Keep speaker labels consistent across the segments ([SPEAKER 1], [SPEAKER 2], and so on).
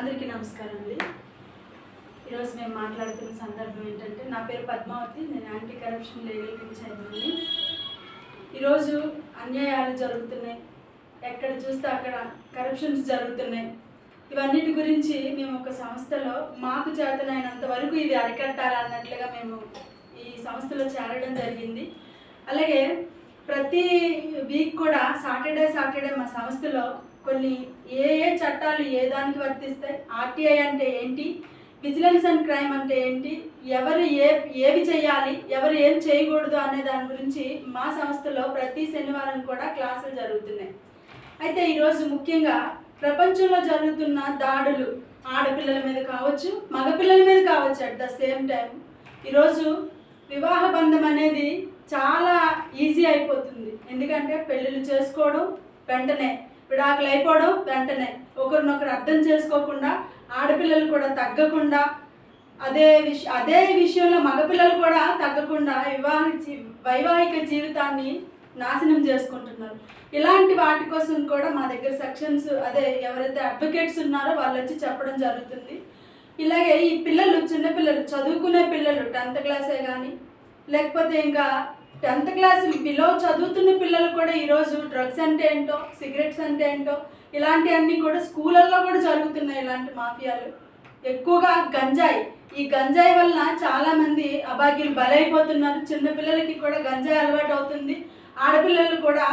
[SPEAKER 1] అందరికీ నమస్కారం అండి. ఈరోజు మేము మాట్లాడుతున్న సందర్భం ఏంటంటే, నా పేరు పద్మావతి, నేను యాంటీ కరప్షన్ లీగల్ వింగ్ చైర్మన్ని. ఈరోజు అన్యాయాలు జరుగుతున్నాయి, ఎక్కడ చూస్తే అక్కడ కరప్షన్స్ జరుగుతున్నాయి. ఇవన్నిటి గురించి మేము ఒక సంస్థలో మాకు చేతనైనంత వరకు ఇవి అరికట్టాలన్నట్లుగా మేము ఈ సంస్థలో చేరడం జరిగింది. అలాగే ప్రతి వీక్ కూడా సాటర్డే మా సంస్థలో కొన్ని ఏ చట్టాలు ఏ దానికి వర్తిస్తాయి, ఆర్టీఐ అంటే ఏంటి, విజిలెన్స్ అండ్ క్రైమ్ అంటే ఏంటి, ఎవరు ఏవి చేయాలి, ఎవరు ఏం చేయకూడదు అనే దాని గురించి మా సంస్థలో ప్రతి శనివారం కూడా క్లాసులు జరుగుతున్నాయి. అయితే ఈరోజు ముఖ్యంగా ప్రపంచంలో జరుగుతున్న దాడులు ఆడపిల్లల మీద కావచ్చు, మగపిల్లల మీద కావచ్చు, అట్ ద సేమ్ టైం ఈరోజు వివాహ బంధం అనేది చాలా ఈజీ అయిపోతుంది. ఎందుకంటే పెళ్ళిళ్ళు చేసుకోవడం, వెంటనే విడాకులు అయిపోవడం, వెంటనే ఒకరినొకరు అర్థం చేసుకోకుండా, ఆడపిల్లలు కూడా తగ్గకుండా, అదే విషయంలో మగపిల్లలు కూడా తగ్గకుండా వైవాహిక జీవితాన్ని నాశనం చేసుకుంటున్నారు. ఇలాంటి వాటి కోసం కూడా మా దగ్గర సెక్షన్స్ ఎవరైతే అడ్వకేట్స్ ఉన్నారో వాళ్ళు వచ్చి చెప్పడం జరుగుతుంది. ఇలాగే ఈ పిల్లలు, చిన్నపిల్లలు, చదువుకునే పిల్లలు 10th క్లాసే కానీ, లేకపోతే ఇంకా 10th క్లాస్ బిలో చదువుతున్న పిల్లలు కూడా ఈరోజు డ్రగ్స్ అంటే ఏంటో, సిగరెట్స్ అంటే ఏంటో, ఇలాంటివన్నీ కూడా స్కూళ్ళల్లో కూడా జరుగుతున్నాయి. ఇలాంటి మాఫియాలు ఎక్కువగా ఈ గంజాయి వల్ల చాలామంది అభాగ్యులు బలైపోతున్నారు. చిన్నపిల్లలకి కూడా గంజాయి అలవాటు అవుతుంది. ఆడపిల్లలు కూడా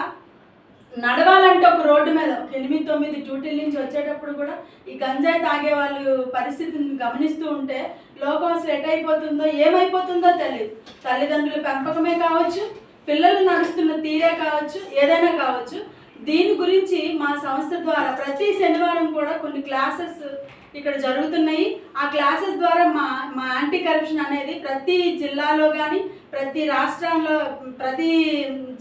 [SPEAKER 1] నడవాలంటే ఒక రోడ్డు మీద 8-9 డ్యూటీల నుంచి వచ్చేటప్పుడు కూడా ఈ గంజాయి తాగే వాళ్ళు పరిస్థితిని గమనిస్తూ ఉంటే లోకం అసలు ఎటైపోతుందో ఏమైపోతుందో తెలియదు. తల్లిదండ్రుల పెంపకమే కావచ్చు, పిల్లలు నడుస్తున్న తీరే కావచ్చు, ఏదైనా కావచ్చు. దీని గురించి మా సంస్థ ద్వారా ప్రతి శనివారం కూడా కొన్ని క్లాసెస్ ఇక్కడ జరుగుతున్నాయి. ఆ క్లాసెస్ ద్వారా మా యాంటీ కరప్షన్ అనేది ప్రతి జిల్లాలో కానీ, ప్రతి రాష్ట్రంలో, ప్రతి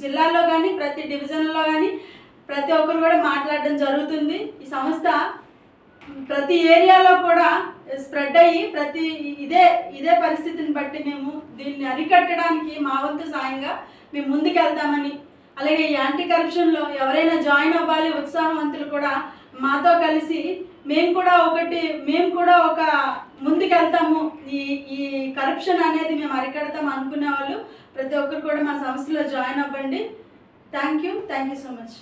[SPEAKER 1] జిల్లాలో కానీ, ప్రతి డివిజన్లో కానీ ప్రతి ఒక్కరు కూడా మాట్లాడడం జరుగుతుంది. ఈ సంస్థ ప్రతి ఏరియాలో కూడా స్ప్రెడ్ అయ్యి ఇదే పరిస్థితిని బట్టి మేము దీన్ని అరికట్టడానికి మా వంతు సాయంగా మేము ముందుకెళ్తామని, అలాగే ఈ యాంటీ కరప్షన్లో ఎవరైనా జాయిన్ అవ్వాలి ఉత్సాహవంతులు కూడా మాతో కలిసి మేము కూడా ఒక ముందుకెళ్తాము, ఈ కరప్షన్ అనేది మేము అరికడతాం అనుకునే వాళ్ళు ప్రతి ఒక్కరు కూడా మా సంస్థలో జాయిన్ అవ్వండి. Thank you so much.